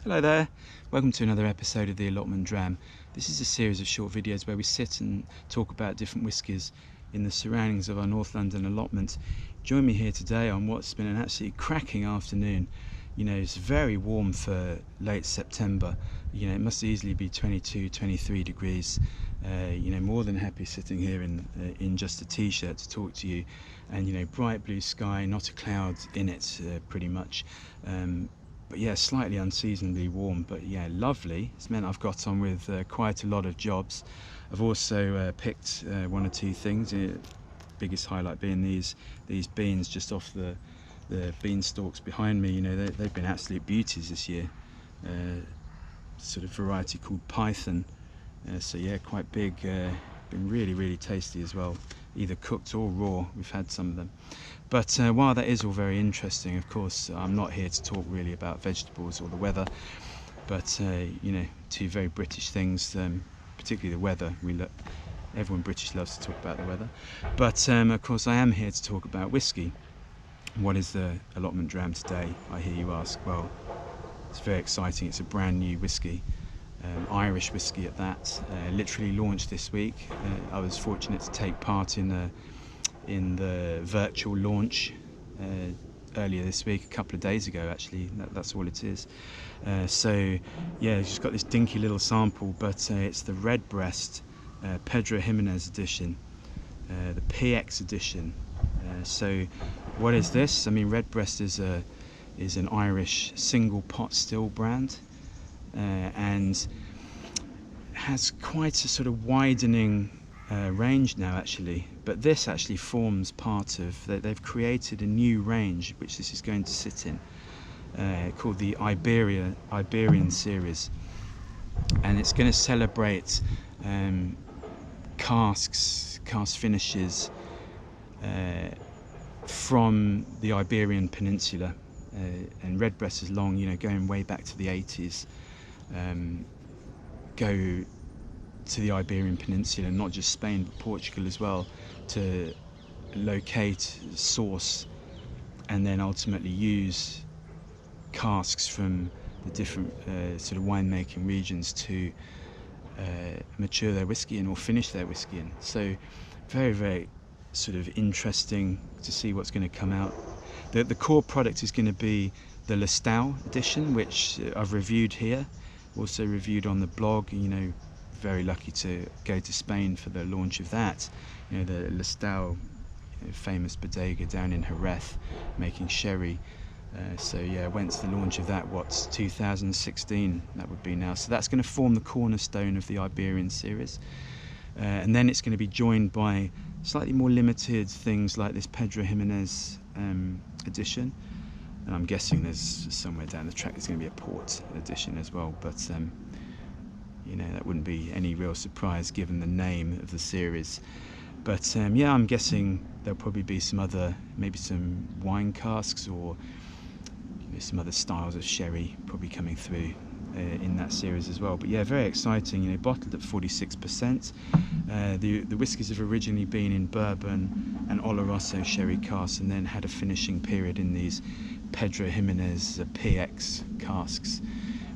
Hello there, welcome to another episode of the Allotment Dram. This is a series of short videos where we sit and talk about different whiskies in the surroundings of our North London allotment. Join me here today on what's been an absolutely cracking afternoon. You know, it's very warm for late September. You know, it must easily be 22, 23 degrees. You know, more than happy sitting here in just a t-shirt to talk to you. And you know, bright blue sky, not a cloud in it, pretty much. But yeah, slightly unseasonably warm, but yeah, lovely. It's meant I've got on with quite a lot of jobs. I've also picked one or two things. Biggest highlight being these beans just off the bean stalks behind me. You know, they've been absolute beauties this year. Sort of variety called Python. So yeah, quite big. Been really tasty as well, either cooked or raw. We've had some of them. But while that is all very interesting, of course, I'm not here to talk really about vegetables or the weather. But you know, two very British things, particularly the weather. Everyone British loves to talk about the weather. But of course, I am here to talk about whiskey. What is the Allotment Dram today, I hear you ask? Well, it's very exciting. It's a brand new whiskey. Irish whiskey at that, literally launched this week. I was fortunate to take part in the virtual launch earlier this week, a couple of days ago actually. That's all it is. So yeah, just got this dinky little sample, but it's the Redbreast Pedro Ximenez Edition, the PX edition. So what is this? I mean, Redbreast is an Irish single pot still brand. And has quite a sort of widening range now actually, but this actually forms part of they've created a new range which this is going to sit in, called the Iberian series, and it's going to celebrate cask finishes from the Iberian Peninsula, and Redbreast is long, you know, going way back to the 80s. Go to the Iberian Peninsula, not just Spain but Portugal as well, to locate, source, and then ultimately use casks from the different sort of winemaking regions to mature their whiskey in or finish their whiskey in. So very sort of interesting to see what's going to come out. The core product is going to be the Listau edition, which I've reviewed here, also reviewed on the blog. You know, very lucky to go to Spain for the launch of that. You know, the Listau, famous bodega down in Jerez, making sherry. So yeah, went to the launch of that, 2016 that would be now. So that's going to form the cornerstone of the Iberian series. And then it's going to be joined by slightly more limited things like this Pedro Ximenez edition. And I'm guessing there's somewhere down the track there's going to be a port edition as well, but you know, that wouldn't be any real surprise given the name of the series. But yeah, I'm guessing there'll probably be some other, maybe some wine casks or you know, some other styles of sherry probably coming through in that series as well. But yeah, very exciting. You know, bottled at 46%. The whiskies have originally been in bourbon and Oloroso sherry casks, and then had a finishing period in these Pedro Ximenez PX casks,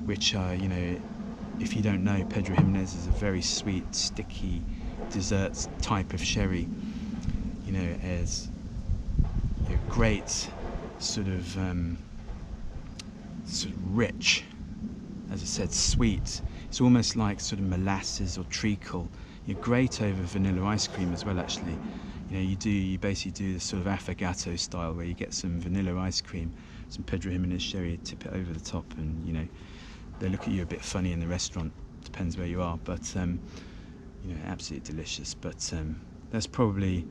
which are, you know, if you don't know, Pedro Ximenez is a very sweet, sticky dessert type of sherry. You know, as a great sort of rich, as I said, sweet. It's almost like sort of molasses or treacle. You're great over vanilla ice cream as well, actually. You know, you basically do the sort of affogato style where you get some vanilla ice cream, some Pedro Ximenez sherry, tip it over the top, and you know, they look at you a bit funny in the restaurant. Depends where you are, but you know, absolutely delicious. But that's probably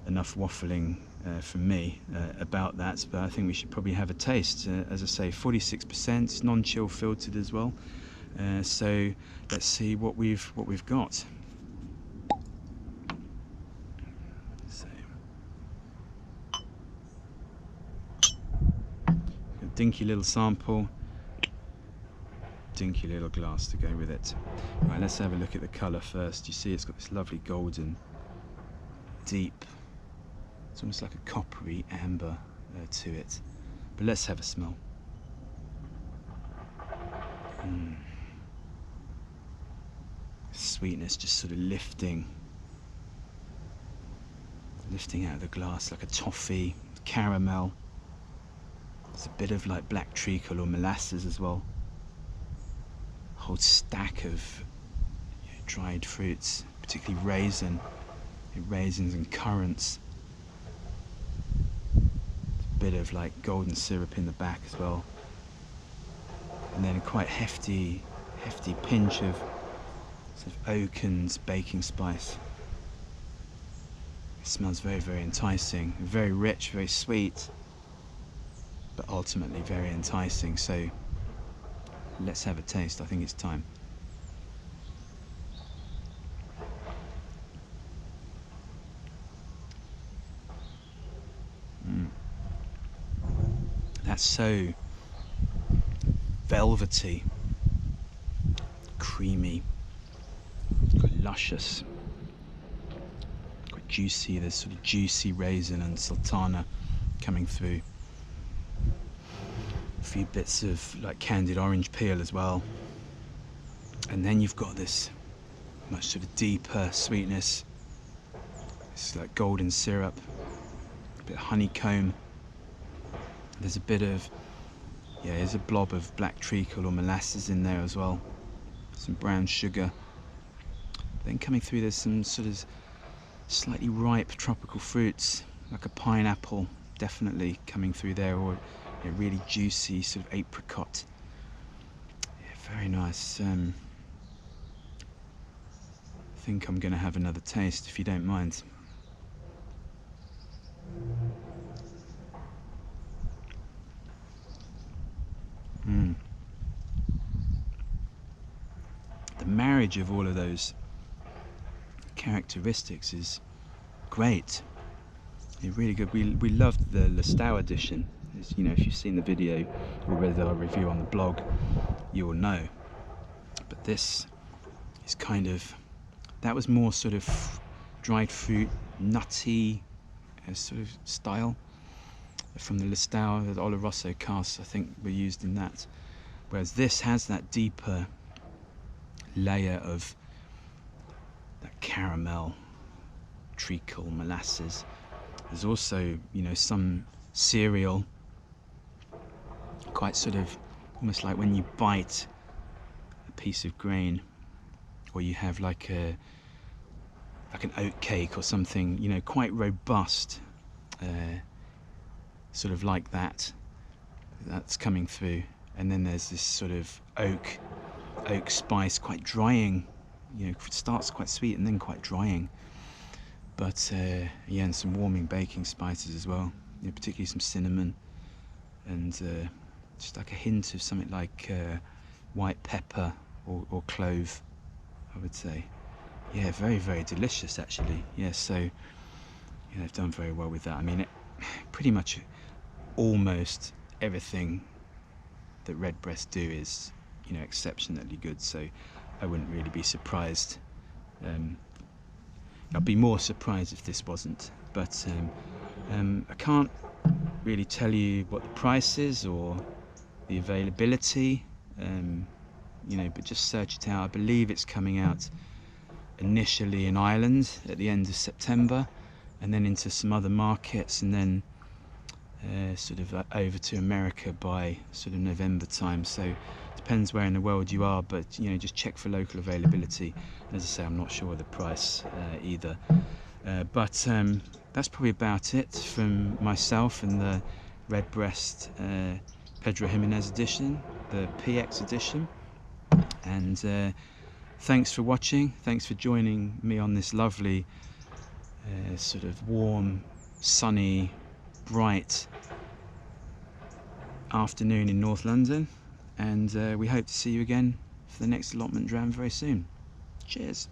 enough waffling from me about that. But I think we should probably have a taste. As I say, 46%, non-chill filtered as well. So let's see what we've got. Dinky little sample, dinky little glass to go with it. Right, let's have a look at the colour first. You see it's got this lovely golden, deep, it's almost like a coppery amber to it. But let's have a smell. sweetness just sort of lifting out of the glass, like a toffee, caramel. There's a bit of like black treacle or molasses as well. A whole stack of dried fruits, particularly raisins and currants. A bit of like golden syrup in the back as well. And then a quite hefty pinch of sort of oak and baking spice. It smells very, very enticing, very rich, very sweet, but ultimately very enticing. So let's have a taste. I think it's time. That's so velvety, creamy, quite luscious, quite juicy. There's sort of juicy raisin and sultana coming through. A few bits of like candied orange peel as well. And then you've got this much sort of deeper sweetness. It's like golden syrup, a bit of honeycomb. There's a bit of, there's a blob of black treacle or molasses in there as well. Some brown sugar. Then coming through there's some sort of slightly ripe tropical fruits, like a pineapple, definitely coming through there, or a really juicy sort of apricot. Yeah, very nice. I think I'm going to have another taste, if you don't mind. The marriage of all of those characteristics is great. It's really good. We loved the Listau edition. As, you know, if you've seen the video or read our review on the blog, you will know. But this is kind of, that was more sort of dried fruit, nutty sort of style. From the Listau, the Oloroso casks I think were used in that, whereas this has that deeper layer of that caramel, treacle, molasses. There's also, you know, some cereal, quite sort of almost like when you bite a piece of grain, or you have like an oat cake or something, you know, quite robust. Sort of like that's coming through. And then there's this sort of oak spice, quite drying, you know, it starts quite sweet and then quite drying, but yeah, and some warming baking spices as well, you know, particularly some cinnamon and just like a hint of something like white pepper or clove, I would say. Yeah, very, very delicious actually. Yeah, so yeah, they've done very well with that. I mean, pretty much almost everything that Redbreast do is, you know, exceptionally good, so I wouldn't really be surprised. I'd be more surprised if this wasn't, but I can't really tell you what the price is or the availability, you know, but just search it out. I believe it's coming out initially in Ireland at the end of September, and then into some other markets, and then sort of over to America by sort of November time. So depends where in the world you are, but you know, just check for local availability. As I say, I'm not sure of the price either, but that's probably about it from myself and the Redbreast Pedro Ximenez Edition, the PX edition. And thanks for watching, thanks for joining me on this lovely sort of warm, sunny, bright afternoon in North London, and we hope to see you again for the next Allotment Dram very soon. Cheers.